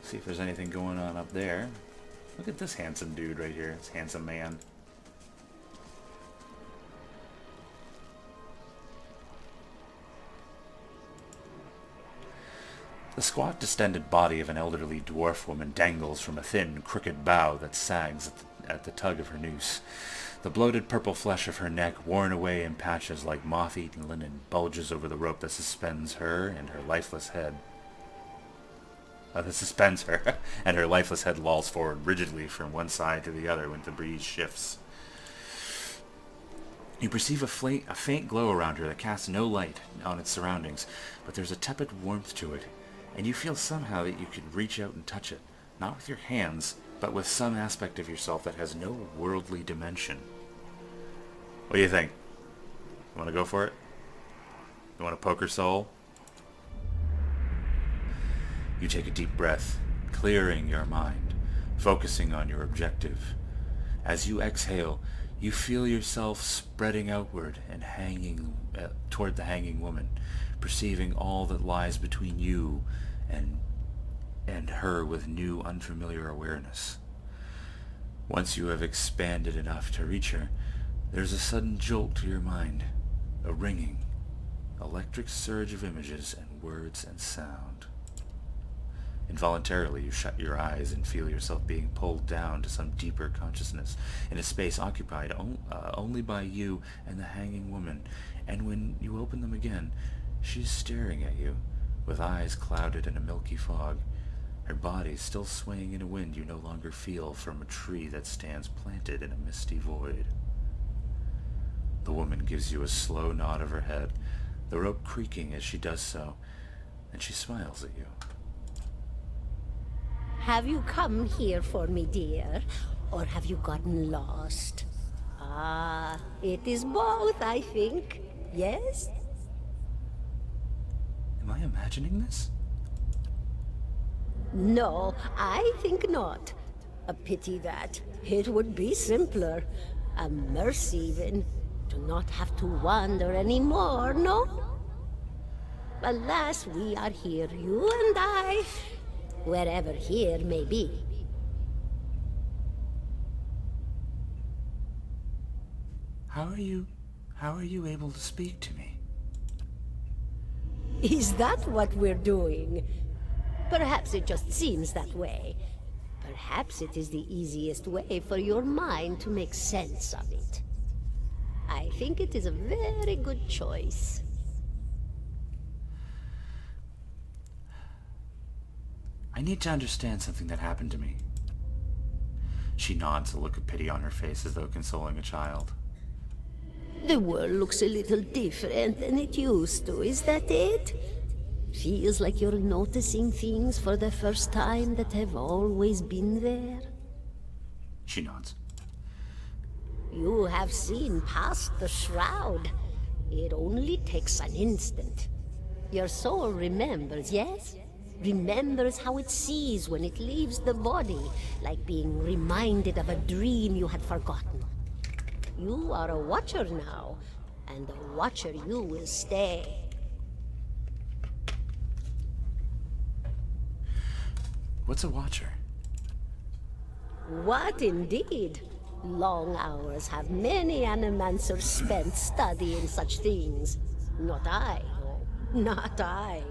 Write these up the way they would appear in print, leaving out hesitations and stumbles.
See if there's anything going on up there. Look at this handsome dude right here. This handsome man. The squat, distended body of an elderly dwarf woman dangles from a thin, crooked bough that sags at the tug of her noose. The bloated purple flesh of her neck, worn away in patches like moth-eaten linen, bulges over the rope that suspends her and her lifeless head. And her lifeless head lolls forward rigidly from one side to the other when the breeze shifts. You perceive a faint glow around her that casts no light on its surroundings, but there's a tepid warmth to it, and you feel somehow that you could reach out and touch it, not with your hands, but with some aspect of yourself that has no worldly dimension. What do you think? You want to go for it? You want to poke her soul? You take a deep breath, clearing your mind, focusing on your objective. As you exhale, you feel yourself spreading outward and hanging toward the hanging woman, perceiving all that lies between you and her with new, unfamiliar awareness. Once you have expanded enough to reach her, there's a sudden jolt to your mind, a ringing, electric surge of images and words and sound. Involuntarily, you shut your eyes and feel yourself being pulled down to some deeper consciousness in a space occupied only by you and the hanging woman, and when you open them again, she's staring at you, with eyes clouded in a milky fog, her body still swaying in a wind you no longer feel from a tree that stands planted in a misty void. The woman gives you a slow nod of her head, the rope creaking as she does so, and she smiles at you. Have you come here for me, dear? Or have you gotten lost? Ah, it is both, I think. Yes? Am I imagining this? No, I think not. A pity that. It would be simpler. A mercy, even. To not have to wander anymore, no? Alas, we are here, you and I. Wherever here may be. How are you able to speak to me? Is that what we're doing? Perhaps it just seems that way. Perhaps it is the easiest way for your mind to make sense of it. I think it is a very good choice. I need to understand something that happened to me. She nods, a look of pity on her face as though consoling a child. The world looks a little different than it used to, is that it? Feels like you're noticing things for the first time that have always been there? She nods. You have seen past the shroud. It only takes an instant. Your soul remembers, yes? Remembers how it sees when it leaves the body, like being reminded of a dream you had forgotten. You are a watcher now, and a watcher you will stay. What's a watcher? What indeed? Long hours have many animancers spent studying such things. Not I, no, not I.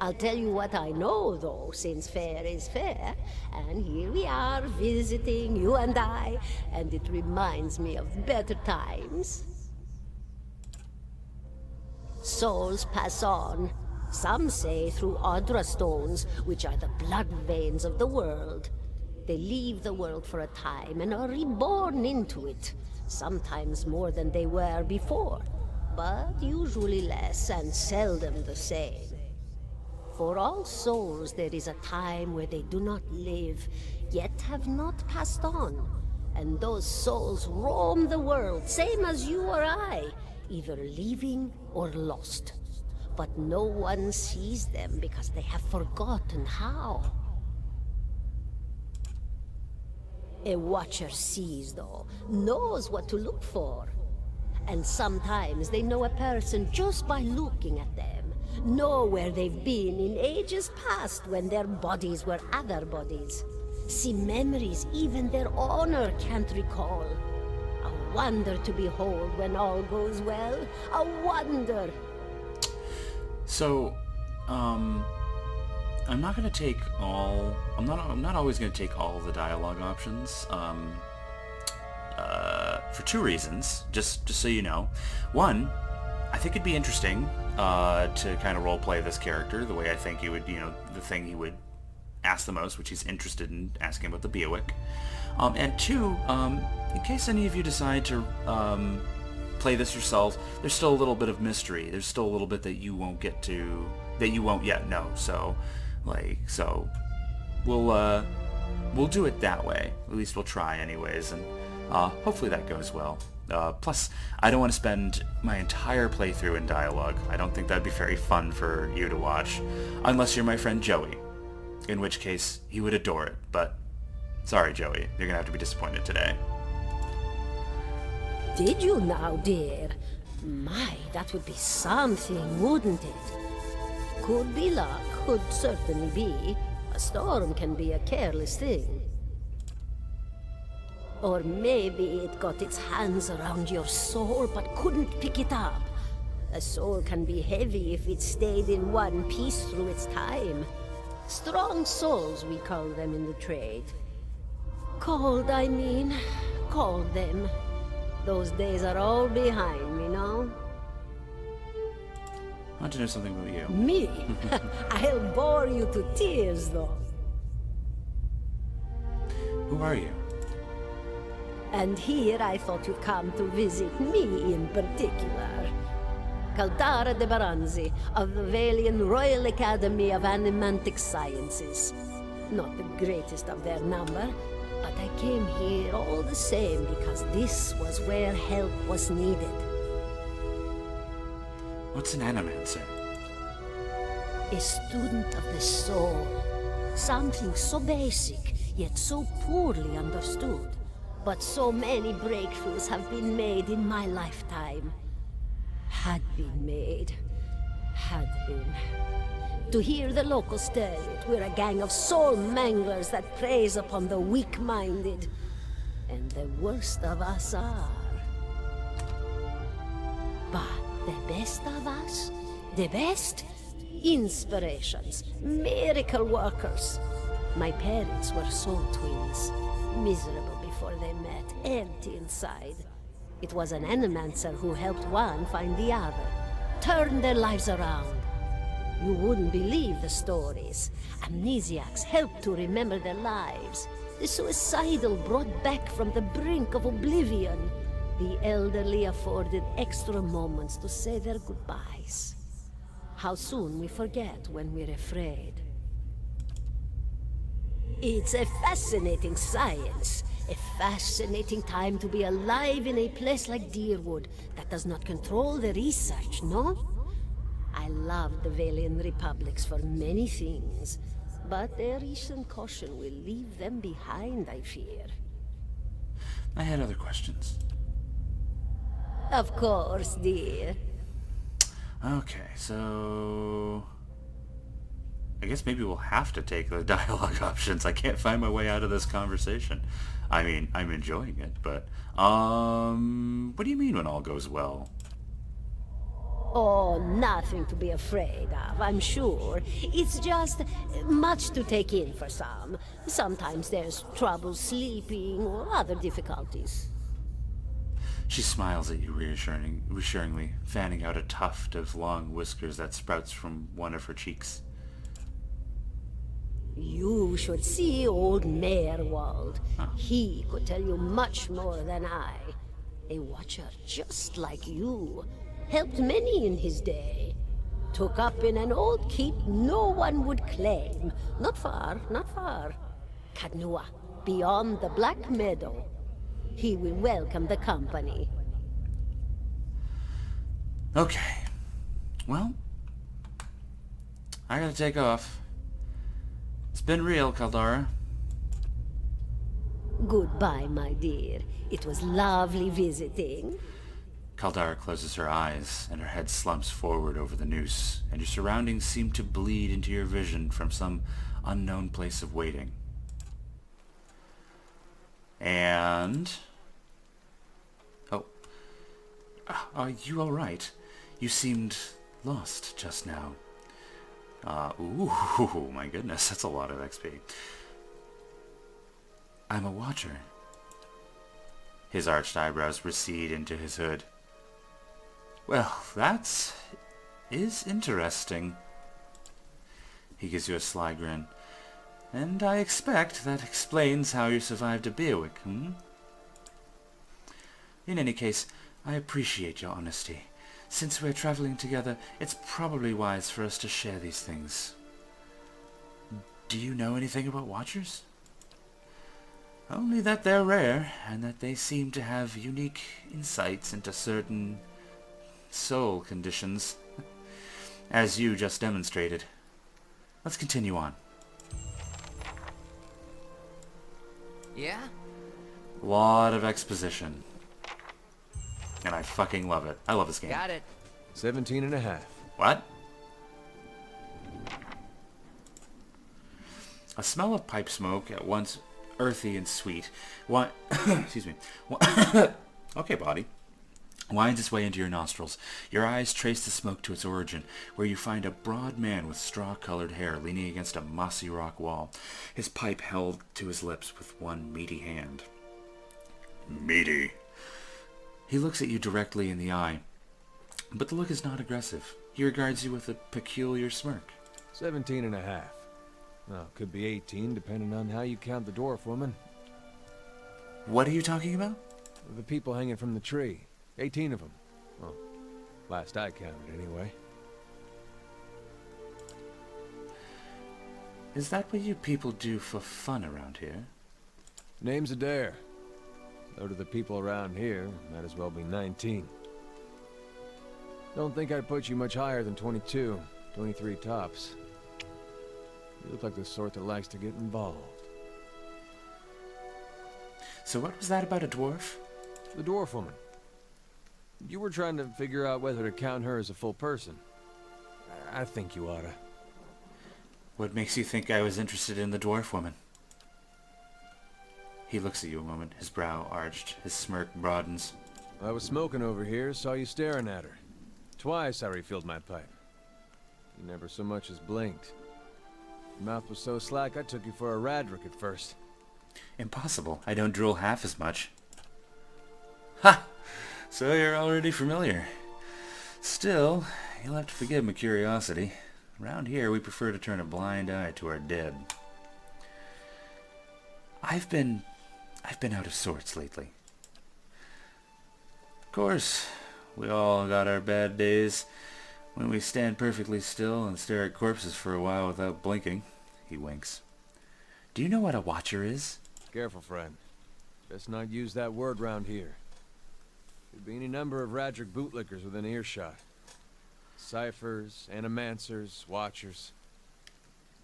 I'll tell you what I know, though, since fair is fair, and here we are visiting, you and I, and it reminds me of better times. Souls pass on, some say through Audra stones, which are the blood veins of the world. They leave the world for a time and are reborn into it, sometimes more than they were before, but usually less and seldom the same. For all souls there is a time where they do not live, yet have not passed on. And those souls roam the world, same as you or I, either living or lost. But no one sees them because they have forgotten how. A watcher sees, though, knows what to look for. And sometimes they know a person just by looking at them. know where they've been in ages past when their bodies were other bodies. See memories even their owner can't recall. A wonder to behold when all goes well. A wonder. So, I'm not gonna take all. I'm not always gonna take all the dialogue options. For two reasons, just so you know. One, I think it'd be interesting to kind of roleplay this character the way I think he would, the thing he would ask the most, which he's interested in asking about the Beowick. And two, in case any of you decide to play this yourself, there's still a little bit of mystery. There's still a little bit that you won't yet know. So, we'll do it that way. At least we'll try anyways, and hopefully that goes well. Plus, I don't want to spend my entire playthrough in dialogue. I don't think that'd be very fun for you to watch, unless you're my friend Joey, in which case he would adore it. But sorry, Joey, you're gonna have to be disappointed today. Did you now, dear? My, that would be something, wouldn't it? Could be luck, could certainly be. A storm can be a careless thing. Or maybe it got its hands around your soul but couldn't pick it up. A soul can be heavy if it stayed in one piece through its time. Strong souls, we call them in the trade. Cold, I mean. Called them. Those days are all behind me now. I want to know something about you. Me? I'll bore you to tears, though. Who are you? And here I thought you'd come to visit me in particular. Caldara de Baranzi, of the Valian Royal Academy of Animantic Sciences. Not the greatest of their number, but I came here all the same because this was where help was needed. What's an animancer? A student of the soul. Something so basic, yet so poorly understood. But so many breakthroughs have been made in my lifetime. Had been made. Had been. To hear the locals tell it, we're a gang of soul manglers that preys upon the weak-minded. And the worst of us are. But the best of us? The best? Inspirations. Miracle workers. My parents were soul twins. Miserable before they met, empty inside. It was an animancer who helped one find the other. Turned their lives around. You wouldn't believe the stories. Amnesiacs helped to remember their lives. The suicidal brought back from the brink of oblivion. The elderly afforded extra moments to say their goodbyes. How soon we forget when we're afraid. It's a fascinating science. A fascinating time to be alive in a place like Deerwood that does not control the research, no? I love the Valian Republics for many things, but their recent caution will leave them behind, I fear. I had other questions. Of course, dear. Okay, so I guess maybe we'll have to take the dialogue options. I can't find my way out of this conversation. I mean, I'm enjoying it, but what do you mean when all goes well? Oh, nothing to be afraid of, I'm sure. It's just much to take in for some. Sometimes there's trouble sleeping or other difficulties. She smiles at you reassuringly, fanning out a tuft of long whiskers that sprouts from one of her cheeks. You should see old Merwald. Huh. He could tell you much more than I. A watcher just like you. Helped many in his day. Took up in an old keep no one would claim. Not far, not far. Kadnua, beyond the Black Meadow. He will welcome the company. Okay. Well, I gotta take off. It's been real, Caldara. Goodbye, my dear. It was lovely visiting. Caldara closes her eyes, and her head slumps forward over the noose, and your surroundings seem to bleed into your vision from some unknown place of waiting. And... Oh. Are you alright? You seemed lost just now. Ooh, my goodness, that's a lot of XP. I'm a watcher. His arched eyebrows recede into his hood. Well, that is interesting. He gives you a sly grin. And I expect that explains how you survived a Beerwick, hmm? In any case, I appreciate your honesty. Since we're traveling together, it's probably wise for us to share these things. Do you know anything about Watchers? Only that they're rare, and that they seem to have unique insights into certain soul conditions, as you just demonstrated. Let's continue on. Yeah? A lot of exposition. And I fucking love it. I love this game. Got it. 17 and a half. What? A smell of pipe smoke, at once earthy and sweet, excuse me. Okay, body. Winds its way into your nostrils. Your eyes trace the smoke to its origin, where you find a broad man with straw-colored hair leaning against a mossy rock wall, his pipe held to his lips with one meaty hand. Meaty. He looks at you directly in the eye, but the look is not aggressive. He regards you with a peculiar smirk. 17 and a half. Well, could be 18, depending on how you count the dwarf woman. What are you talking about? The people hanging from the tree. 18 of them. Well, last I counted, anyway. Is that what you people do for fun around here? Name's Adair. Though to the people around here, might as well be 19. Don't think I'd put you much higher than 22, 23 tops. You look like the sort that likes to get involved. So what was that about a dwarf? The dwarf woman. You were trying to figure out whether to count her as a full person. I think you oughta. What makes you think I was interested in the dwarf woman? He looks at you a moment, his brow arched, his smirk broadens. I was smoking over here, saw you staring at her. Twice I refilled my pipe. You never so much as blinked. Your mouth was so slack I took you for a Radric at first. Impossible. I don't drool half as much. Ha! So you're already familiar. Still, you'll have to forgive my curiosity. Around here, we prefer to turn a blind eye to our dead. I've been out of sorts lately. Of course, we all got our bad days when we stand perfectly still and stare at corpses for a while without blinking. He winks. Do you know what a watcher is? Careful, friend. Best not use that word round here. Could be any number of Radric bootlickers within earshot. Ciphers, animancers, watchers.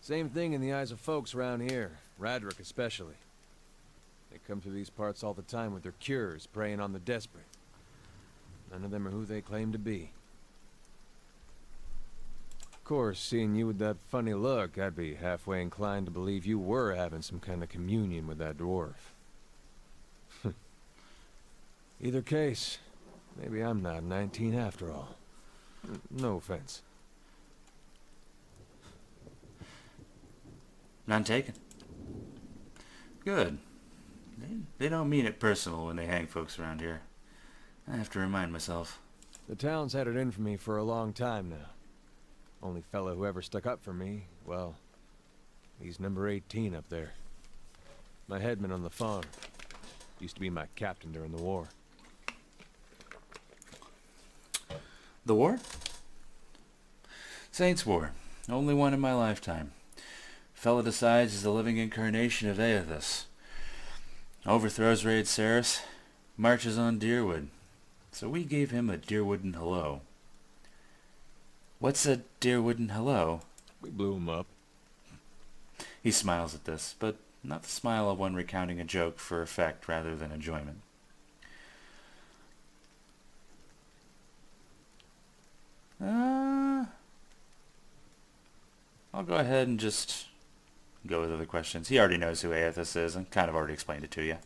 Same thing in the eyes of folks around here, Radric especially. They come to these parts all the time with their cures, preying on the desperate. None of them are who they claim to be. Of course, seeing you with that funny look, I'd be halfway inclined to believe you were having some kind of communion with that dwarf. Either case, maybe I'm not 19 after all. No offense. None taken. Good. They don't mean it personal when they hang folks around here. I have to remind myself. The town's had it in for me for a long time now. Only fellow who ever stuck up for me, well, he's number 18 up there. My headman on the farm. Used to be my captain during the war. The war? Saints' War. Only one in my lifetime. Fella decides he's the living incarnation of Aethys. Overthrows Raid Saris, marches on Deerwood. So we gave him a Deerwooden hello. What's a Deerwooden hello? We blew him up. He smiles at this, but not the smile of one recounting a joke for effect rather than enjoyment. go ahead and just go with other questions. He already knows who Aethys is and kind of already explained it to you.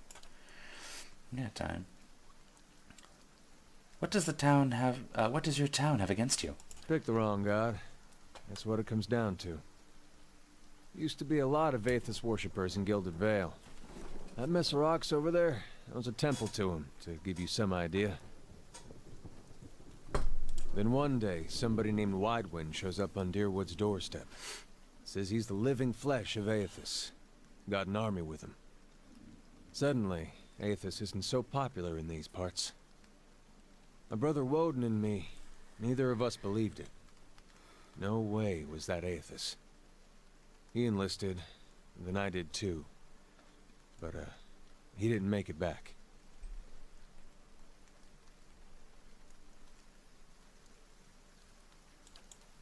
Yeah, time. What does your town have against you? Pick the wrong god. That's what it comes down to. Used to be a lot of Aethys worshippers in Gilded Vale. That mess of rocks over there, that was a temple to him, to give you some idea. Then one day, somebody named Widewind shows up on Deerwood's doorstep. Says he's the living flesh of Aethys. Got an army with him. Suddenly, Aethys isn't so popular in these parts. My brother Woden and me, neither of us believed it. No way was that Aethys. He enlisted, and then I did too. But, he didn't make it back.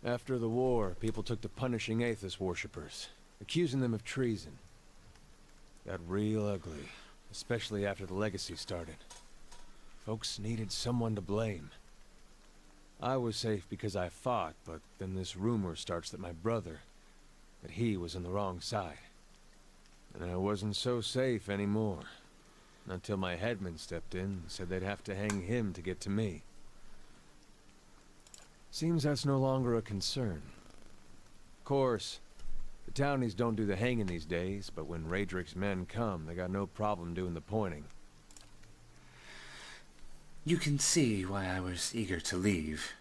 After the war, people took to punishing Aethys worshippers, accusing them of treason. Got real ugly, especially after the legacy started. Folks needed someone to blame. I was safe because I fought, but then this rumor starts that my brother, that he was on the wrong side. And I wasn't so safe anymore. Until my headman stepped in and said they'd have to hang him to get to me. Seems that's no longer a concern. Of course, the townies don't do the hanging these days, but when Raedric's men come, they got no problem doing the pointing. You can see why I was eager to leave.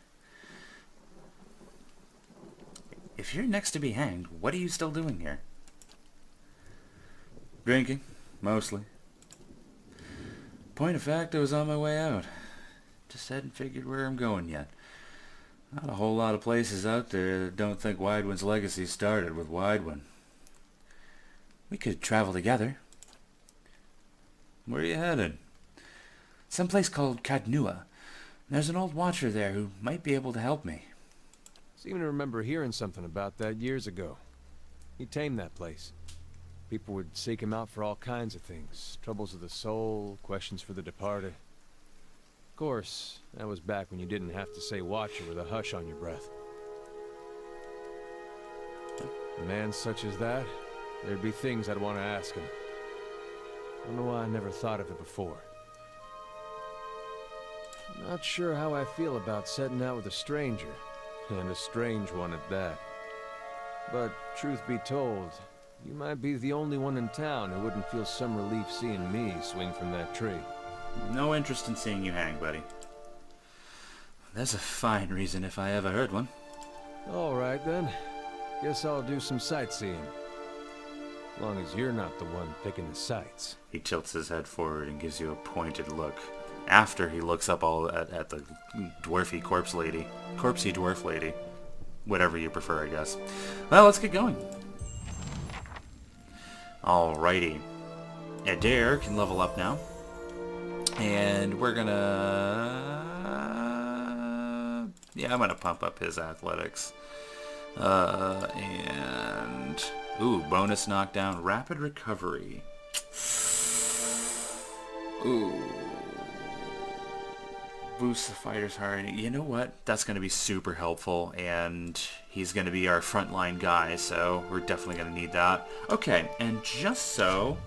If you're next to be hanged, what are you still doing here? Drinking, mostly. Point of fact, I was on my way out. Just hadn't figured where I'm going yet. Not a whole lot of places out there that don't think Widewind's legacy started with Widewind. We could travel together. Where are you headed? Someplace called Cadnua. There's an old watcher there who might be able to help me. Seem to remember hearing something about that years ago. He tamed that place. People would seek him out for all kinds of things. Troubles of the soul, questions for the departed. Of course, that was back when you didn't have to say watcher with a hush on your breath. A man such as that, there'd be things I'd want to ask him. Don't know why I never thought of it before. Not sure how I feel about setting out with a stranger, and a strange one at that. But, truth be told, you might be the only one in town who wouldn't feel some relief seeing me swing from that tree. No interest in seeing you hang, buddy. There's a fine reason if I ever heard one. Alright then. Guess I'll do some sightseeing. As long as you're not the one picking the sights. He tilts his head forward and gives you a pointed look. After he looks up all at the dwarfy corpsey dwarf lady. Whatever you prefer, I guess. Well, let's get going. Alrighty. Adair can level up now. And we're gonna... yeah, I'm gonna pump up his athletics. And... ooh, bonus knockdown, rapid recovery. Ooh. Boost the fighter's heart. You know what? That's going to be super helpful, and he's going to be our frontline guy, so we're definitely going to need that. Okay, and just so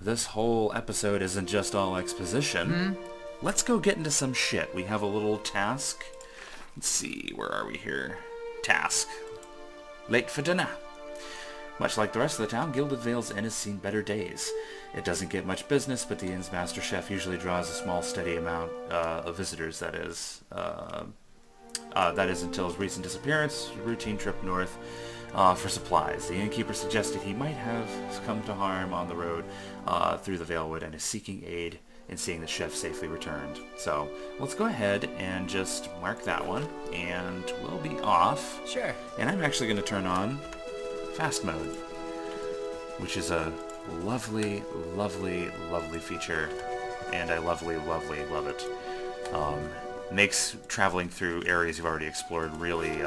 this whole episode isn't just all exposition, let's go get into some shit. We have a little task. Let's see, where are we here? Task. Late for dinner. Much like the rest of the town, Gilded Vale's Inn has seen better days. It doesn't get much business, but the inn's master chef usually draws a small, steady amount of visitors, that is until his recent disappearance, routine trip north for supplies. The innkeeper suggested he might have come to harm on the road through the Valewood and is seeking aid in seeing the chef safely returned. So, let's go ahead and just mark that one, and we'll be off. Sure. And I'm actually going to turn on fast mode, which is a lovely, lovely, lovely feature, and I love it. Makes traveling through areas you've already explored really,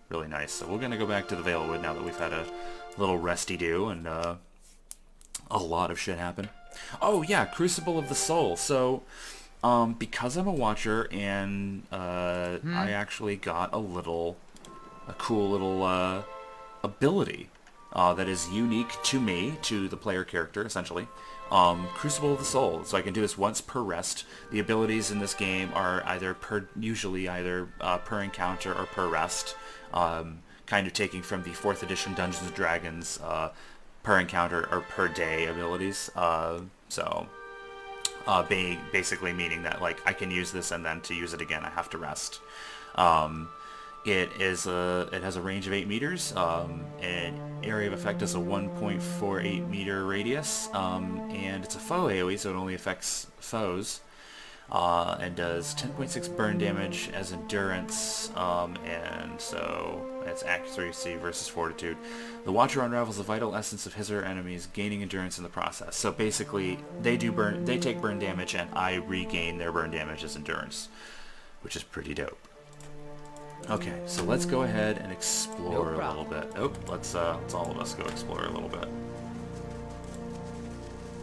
really nice. So we're gonna go back to the Valewood now that we've had a little resty-do and a lot of shit happen. Oh yeah, Crucible of the Soul. So, because I'm a watcher and I actually got a cool little ability that is unique to me, to the player character, essentially. Crucible of the Soul. So I can do this once per rest. The abilities in this game are usually either per encounter or per rest. Kind of taking from the 4th edition Dungeons & Dragons per encounter or per day abilities. Basically meaning that like I can use this and then to use it again I have to rest. It has a range of 8 meters. An area of effect is a 1.48 meter radius, and it's a foe AoE, so it only affects foes. And does 10.6 burn damage as endurance, and so it's accuracy versus fortitude. The Watcher unravels the vital essence of his or her enemies, gaining endurance in the process. So basically, they take burn damage, and I regain their burn damage as endurance, which is pretty dope. Okay, so let's go ahead and explore a little bit. Oh, let's all of us go explore a little bit.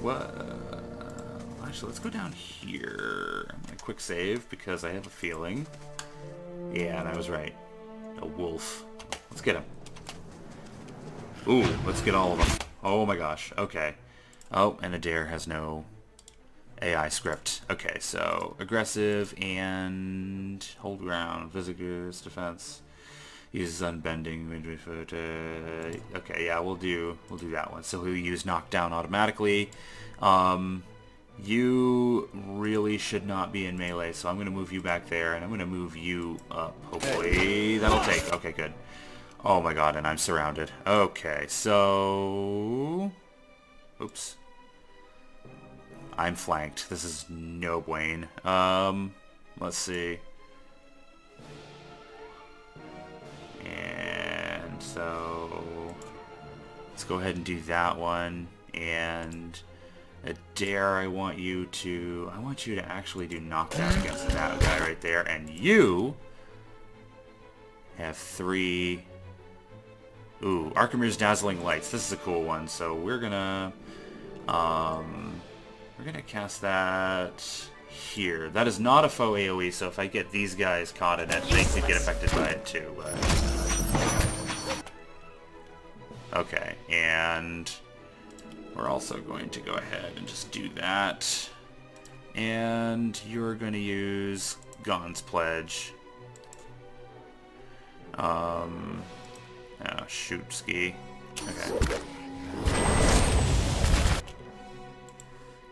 What? Actually, let's go down here. I'm gonna quick save because I have a feeling. Yeah, and I was right. A wolf. Let's get him. Ooh, let's get all of them. Oh my gosh. Okay. Oh, and Adair has no AI script. Okay, so aggressive and hold ground, Visicus, defense. Uses unbending. Okay, yeah, we'll do that one. So he'll use knockdown automatically. You really should not be in melee, so I'm going to move you back there, and I'm going to move you up. Hopefully that'll take. Okay, good. Oh my god, and I'm surrounded. Okay, so... Oops. I'm flanked. This is no bueno. Let's see. And so... Let's go ahead and do that one. And... Adair, I want you to actually do knockdown against that guy right there, and you have 3. Ooh, Archimir's Dazzling Lights. This is a cool one. So we're gonna cast that here. That is not a foe AoE, so if I get these guys caught in it, they could get affected by it too. But... Okay, and we're also going to go ahead and just do that. And you're going to use Gon's Pledge. Oh, shoot, ski. Okay.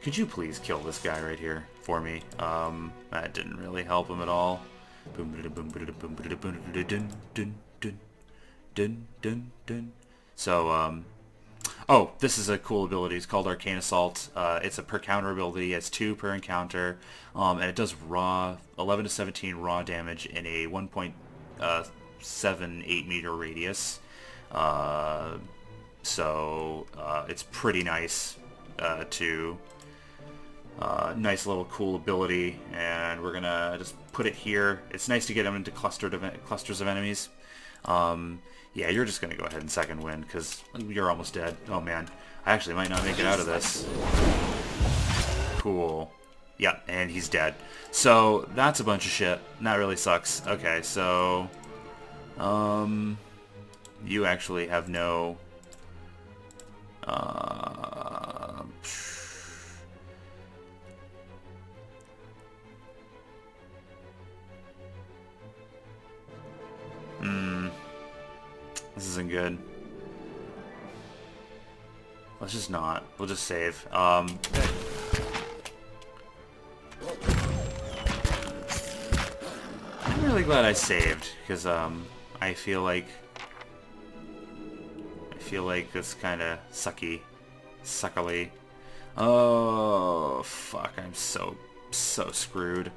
Could you please kill this guy right here for me? That didn't really help him at all. So, oh, this is a cool ability. It's called Arcane Assault. It's a per counter ability. It's 2 per encounter, and it does raw 11 to 17 raw damage in a 1.78 meter radius. So it's pretty nice. Nice little cool ability, and we're gonna just put it here. It's nice to get them into clusters of enemies. Yeah, you're just going to go ahead and second wind, because you're almost dead. Oh, man. I actually might not make it out of this. Cool. Yeah, and he's dead. So, that's a bunch of shit. And that really sucks. Okay, so... you actually have no... This isn't good. Let's just not. We'll just save. I'm really glad I saved, because I feel like it's kind of suckily. Oh fuck! I'm so screwed.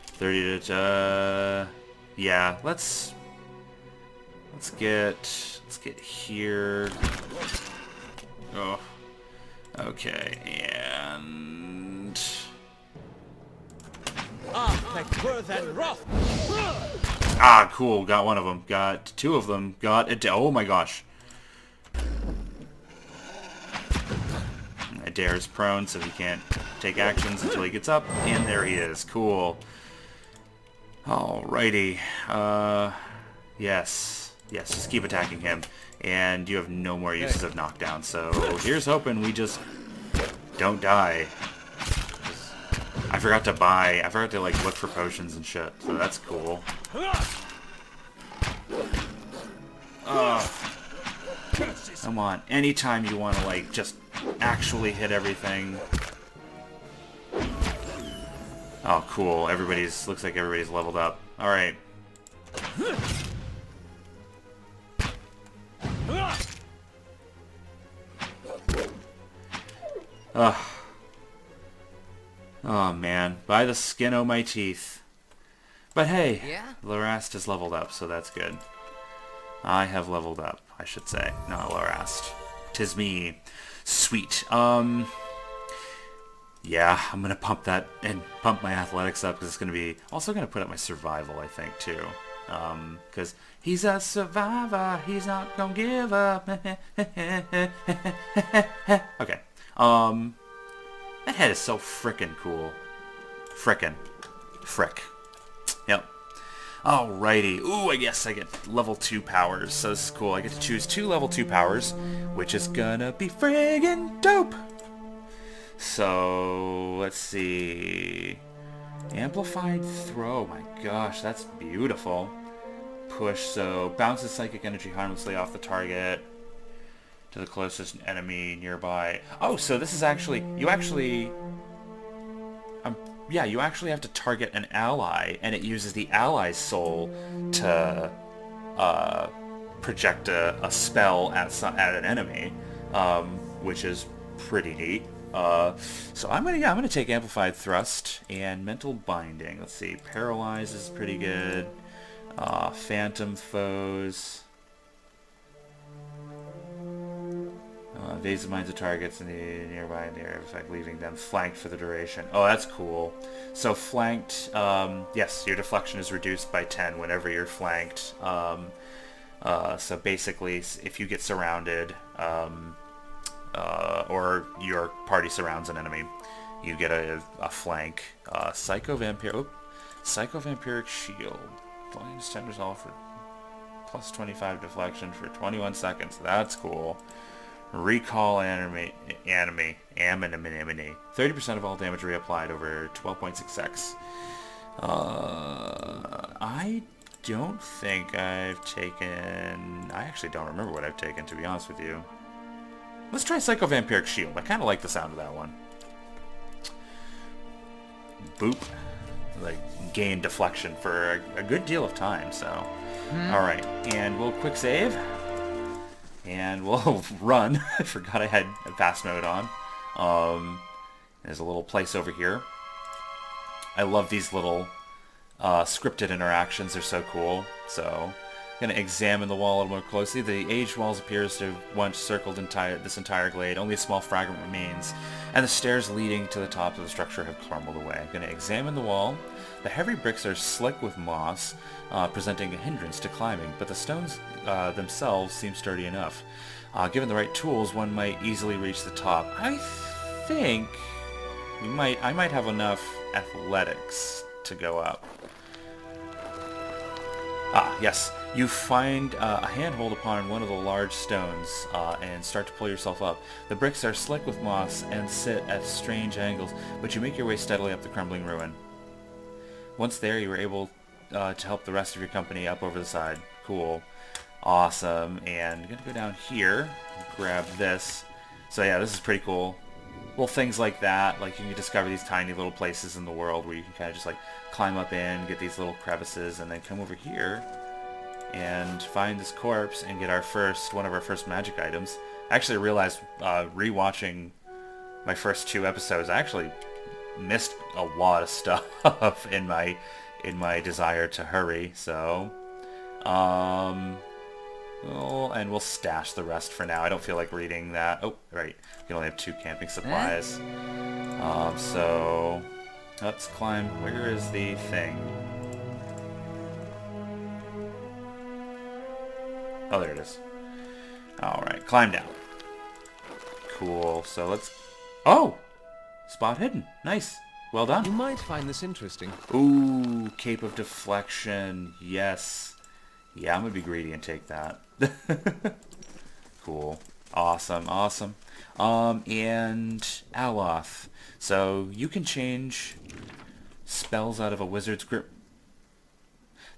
30 to yeah. Let's get here. Oh, okay, and cool. Got one of them. Got 2 of them. Got it. Oh my gosh. Adair's prone, so he can't take actions until he gets up, and there he is. Cool. Alrighty. Yes, just keep attacking him. And you have no more uses of knockdown, so here's hoping we just don't die. I forgot to like look for potions and shit, so that's cool. Come on, anytime you want to like just actually hit everything. Oh, cool. Looks like everybody's leveled up. All right. Oh man, by the skin o' my teeth. But hey, Yeah? Lorast is leveled up, so that's good. I have leveled up, I should say, not Lorast. 'Tis me. Sweet. Yeah, I'm gonna pump that and pump my athletics up because it's gonna be also gonna put up my survival, I think, too. Because he's a survivor, he's not gonna give up. Okay. That head is so frickin' cool. Frickin'. Frick. Yep. Alrighty. Ooh, I guess I get level 2 powers, so this is cool. I get to choose 2 level 2 powers, which is gonna be friggin' dope! So, let's see... Amplified throw, my gosh, that's beautiful. Push, so bounces psychic energy harmlessly off the target to the closest enemy nearby. Oh, so this is actually... You actually have to target an ally, and it uses the ally's soul to project a spell at an enemy, which is pretty neat. So I'm gonna take Amplified Thrust and Mental Binding. Let's see, Paralyze is pretty good. Phantom Foes. Evasive minds of targets in the nearby area of effect, leaving them flanked for the duration. Oh, that's cool. So flanked, yes, your deflection is reduced by 10 whenever you're flanked. So basically, if you get surrounded, or your party surrounds an enemy, you get a flank. Psycho-Vampiric Shield. Flames 10 resolve for plus 25 deflection for 21 seconds. That's cool. Recall Anonymity. 30% of all damage reapplied over 12.6 seconds. I don't think I've taken... I actually don't remember what I've taken, to be honest with you. Let's try Psycho-Vampiric Shield. I kind of like the sound of that one. Boop. Like, gain deflection for a good deal of time, so... Alright, and we'll quick save. And we'll run. I forgot I had fast mode on. There's a little place over here. I love these little scripted interactions. They're so cool. So, I'm going to examine the wall a little more closely. The aged walls appears to have once circled this entire glade. Only a small fragment remains, and the stairs leading to the top of the structure have crumbled away. I'm going to examine the wall. The heavy bricks are slick with moss, presenting a hindrance to climbing, but the stones themselves seem sturdy enough. Given the right tools, one might easily reach the top. I think I might have enough athletics to go up. Ah, yes. You find a handhold upon one of the large stones and start to pull yourself up. The bricks are slick with moss and sit at strange angles, but you make your way steadily up the crumbling ruin. Once there, you were able to help the rest of your company up over the side. Cool. Awesome. And I'm going to go down here and grab this. So yeah, this is pretty cool. Little things like that. Like you can discover these tiny little places in the world where you can kind of just like climb up in, get these little crevices, and then come over here and find this corpse and get one of our first magic items. I actually realized rewatching my first 2 episodes, I actually missed a lot of stuff in my desire to hurry. So, and we'll stash the rest for now. I don't feel like reading that. Oh, right. You can only have 2 camping supplies. So let's climb. Where is the thing? Oh, there it is. Alright, climb down. Cool, so let's... Oh! Spot hidden. Nice. Well done. You might find this interesting. Ooh, Cape of Deflection. Yes. Yeah, I'm gonna be greedy and take that. Cool. Awesome, awesome. And Aloth. So you can change spells out of a wizard's grip.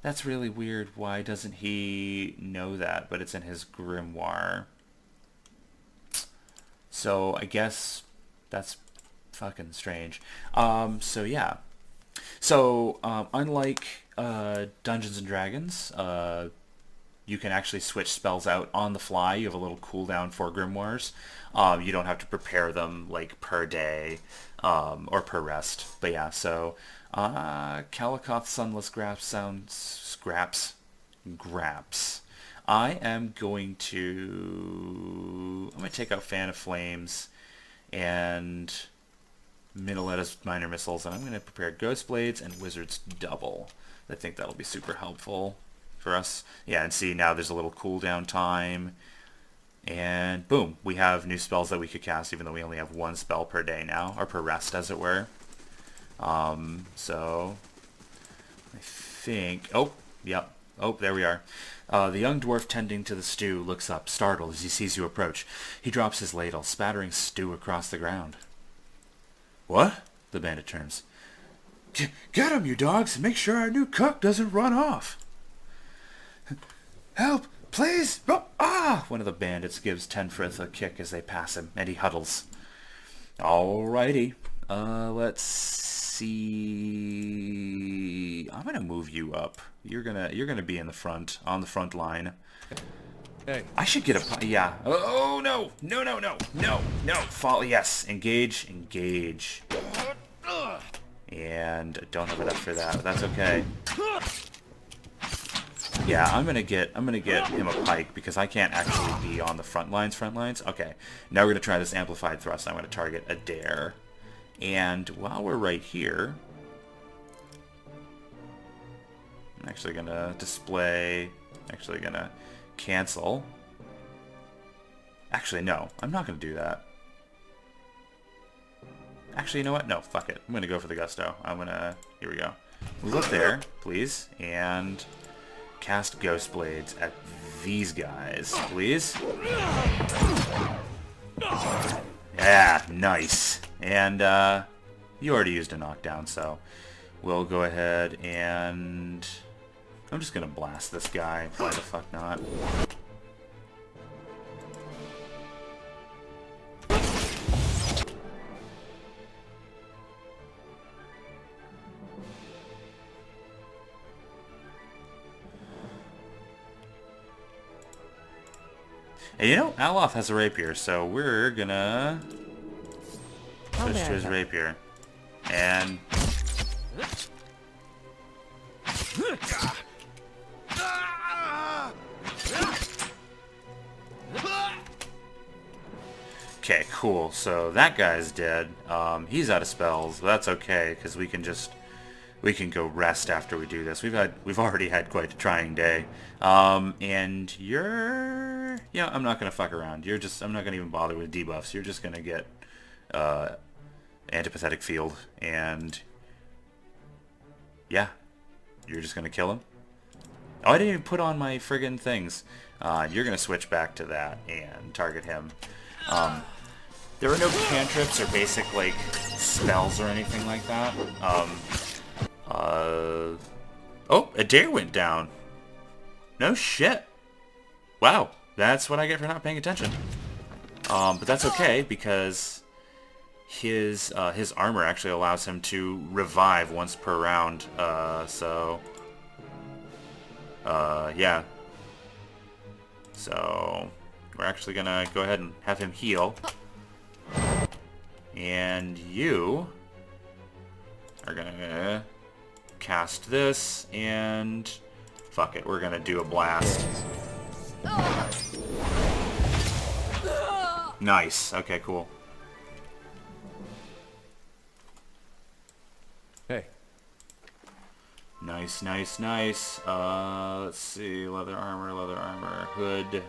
That's really weird. Why doesn't he know that? But it's in his grimoire. So I guess that's fucking strange. So yeah. So unlike Dungeons and Dragons, you can actually switch spells out on the fly. You have a little cooldown for grimoires. You don't have to prepare them like per day or per rest. But yeah, so Calicoth Sunless Graps. I am going to take out Fan of Flames and Minoletta's Minor Missiles, and I'm going to prepare Ghost Blades and Wizard's Double. I think that'll be super helpful for us. Yeah, and see, now there's a little cooldown time. And boom, we have new spells that we could cast, even though we only have one spell per day now, or per rest, as it were. So I think... Oh, yep. Oh, there we are. The young dwarf tending to the stew looks up, startled as he sees you approach. He drops his ladle, spattering stew across the ground. What? The bandit turns. Get him, you dogs, and make sure our new cook doesn't run off. Help, please! Oh, ah! One of the bandits gives Tenfrith a kick as they pass him, and he huddles. Alrighty. Let's see. I'm gonna move you up. You're gonna be in the front, on the front line. Hey. I should get a... Yeah. Oh, no! No, no, no! No! No! Fall... Yes! Engage. Engage. And I don't have enough for that. That's okay. Yeah, I'm gonna get him a pike because I can't actually be on the front lines. Okay. Now we're gonna try this amplified thrust. I'm gonna target Adair. And while we're right here, I'm actually gonna display... Actually gonna cancel. Actually, no. I'm not going to do that. Actually, you know what? No, fuck it. I'm going to go for the gusto. I'm going to... Here we go. Move up there, please. And cast Ghost Blades at these guys, please. Yeah, nice. And you already used a knockdown, so we'll go ahead and... I'm just gonna blast this guy. Why the fuck not? And you know, Aloth has a rapier, so we're gonna switch to his rapier. And... Okay, cool. So that guy's dead. He's out of spells, but that's okay because we can go rest after we do this. We've already had quite a trying day. And you're... Yeah, I'm not gonna fuck around. I'm not gonna even bother with debuffs. You're just gonna get antipathetic field, and yeah, you're just gonna kill him. Oh, I didn't even put on my friggin' things. You're gonna switch back to that and target him. There are no cantrips or basic, like, spells or anything like that. Oh, Adair went down. No shit. Wow, that's what I get for not paying attention. But that's okay, because his armor actually allows him to revive once per round, yeah. So, we're actually gonna go ahead and have him heal. And you are gonna cast this, and fuck it, we're gonna do a blast. Nice. Okay, cool. Hey. Nice, nice, nice. Let's see, leather armor, hood.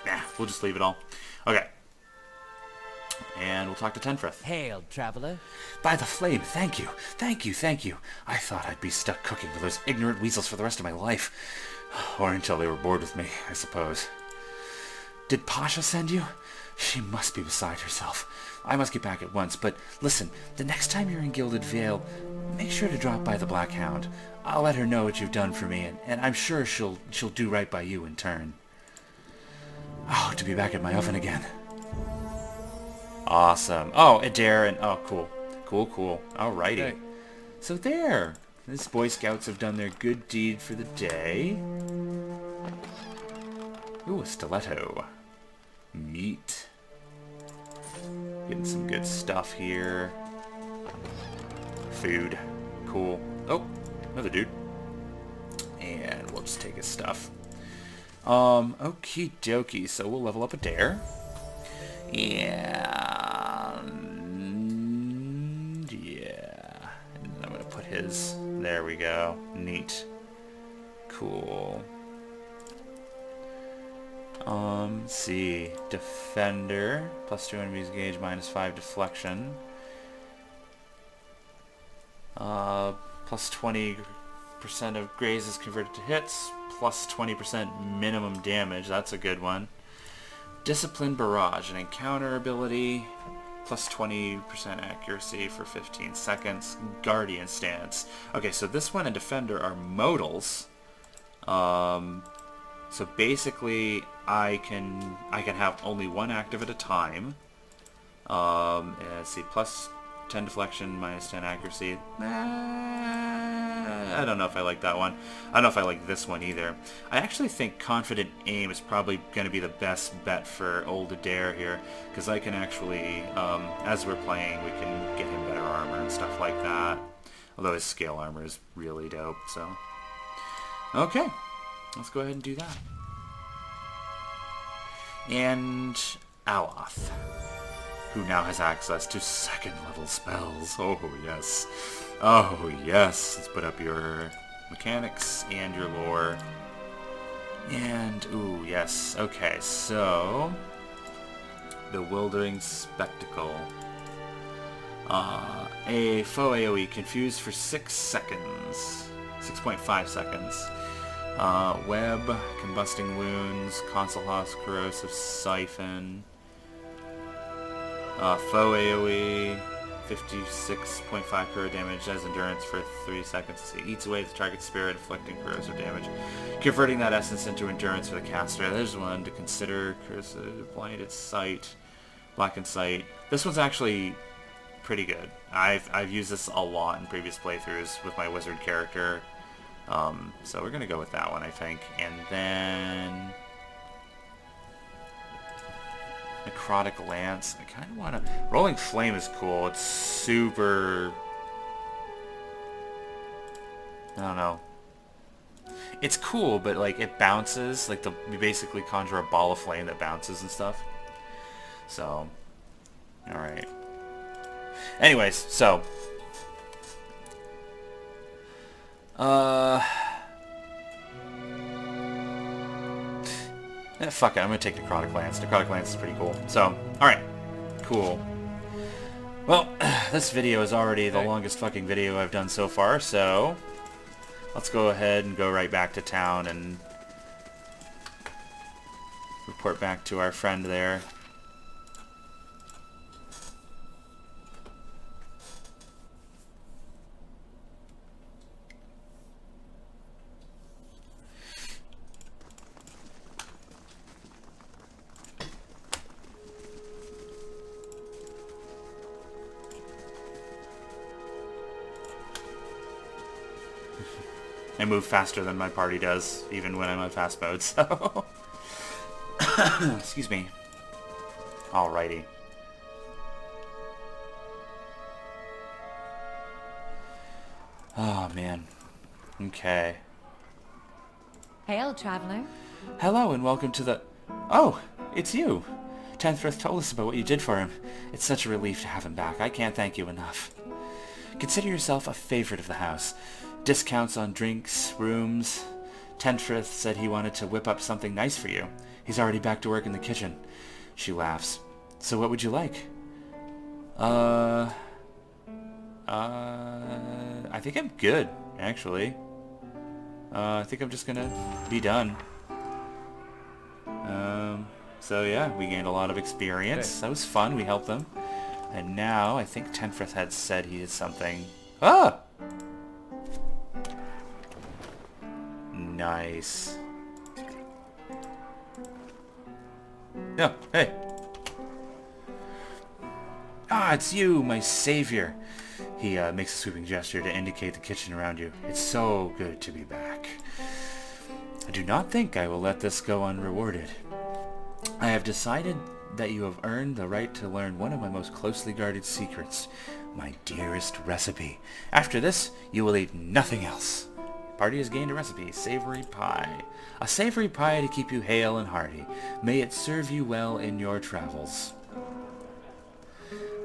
Nah, we'll just leave it all. Okay. and we'll talk to Tenfrith. Hail, traveler. By the flame, thank you. Thank you, thank you. I thought I'd be stuck cooking with those ignorant weasels for the rest of my life. Or until they were bored with me, I suppose. Did Pasha send you? She must be beside herself. I must get back at once, but listen, the next time you're in Gilded Vale, make sure to drop by the Black Hound. I'll let her know what you've done for me, and I'm sure she'll do right by you in turn. Oh, to be back at my oven again. Awesome. Oh, Adair and... Oh, cool. Cool, cool. Alrighty. Hey. So there. These Boy Scouts have done their good deed for the day. Ooh, a stiletto. Meat. Getting some good stuff here. Food. Cool. Oh, another dude. And we'll just take his stuff. Okie dokie. So we'll level up Adair. And yeah. And I'm gonna put his... There we go. Neat. Cool. Let's see. Defender. Plus 2 enemies gauge, minus 5 deflection. Plus 20% of grazes converted to hits. Plus 20% minimum damage. That's a good one. Discipline Barrage. An encounter ability. Plus 20% accuracy for 15 seconds. Guardian Stance. Okay, so this one and Defender are modals. So basically, I can have only one active at a time. And let's see, plus 10 deflection, minus 10 accuracy. I don't know if I like that one. I don't know if I like this one either. I actually think Confident Aim is probably going to be the best bet for old Adair here, because I can actually, as we're playing, we can get him better armor and stuff like that. Although his scale armor is really dope, so... Okay. Let's go ahead and do that. And Aloth, who now has access to second level spells. Oh yes. Oh yes. Let's put up your mechanics and your lore. And, ooh, yes. Okay, so... Bewildering Spectacle. A foe AoE confused for 6 seconds. 6.5 seconds. Web, Combusting Wounds, Console Hoss, Corrosive Siphon, Foe AoE, 56.5 corro damage, as endurance for 3 seconds. It eats away the target's spirit, inflicting corrosive damage, converting that essence into endurance for the caster. There's one to consider. Blinded Sight, Blackened Sight. This one's actually pretty good. I've used this a lot in previous playthroughs with my wizard character. So we're gonna go with that one, I think. And then Necrotic Lance. I kind of want to... Rolling Flame is cool. It's super... I don't know. It's cool, but like it bounces. Like you basically conjure a ball of flame that bounces and stuff. So, all right. Anyways, so. Fuck it, I'm gonna take Necrotic Lance. Necrotic Lance is pretty cool. So, alright. Cool. Well, this video is already the longest fucking video I've done so far, so... Let's go ahead and go right back to town and... report back to our friend there. I move faster than my party does, even when I'm on fast mode, so... Excuse me. Alrighty. Oh, man. Okay. Hail, traveler. Hello, and welcome to the... Oh, it's you! Tenfrith told us about what you did for him. It's such a relief to have him back. I can't thank you enough. Consider yourself a favorite of the house. Discounts on drinks, rooms. Tenfrith said he wanted to whip up something nice for you. He's already back to work in the kitchen. She laughs. So what would you like? I think I'm good, actually. I think I'm just gonna be done. So yeah, we gained a lot of experience. Hey. That was fun. We helped them. And now, I think Tenfrith had said he did something. Ah! Nice. Yeah, hey. Ah, it's you, my savior. He makes a sweeping gesture to indicate the kitchen around you. It's so good to be back. I do not think I will let this go unrewarded. I have decided that you have earned the right to learn one of my most closely guarded secrets, my dearest recipe. After this, you will eat nothing else. Party has gained a recipe, savory pie. A savory pie to keep you hale and hearty. May it serve you well in your travels.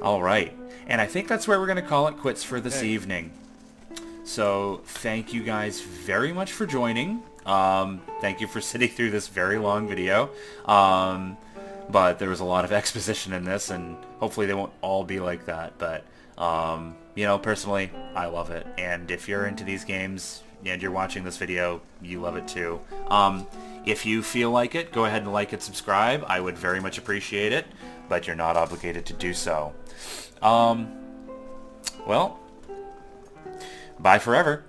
Alright, and I think that's where we're going to call it quits for this evening. So, thank you guys very much for joining. Thank you for sitting through this very long video. But there was a lot of exposition in this, and hopefully they won't all be like that. But, you know, personally, I love it. And if you're into these games and you're watching this video, you love it too. If you feel like it, go ahead and like and subscribe. I would very much appreciate it, but you're not obligated to do so. Well, bye forever.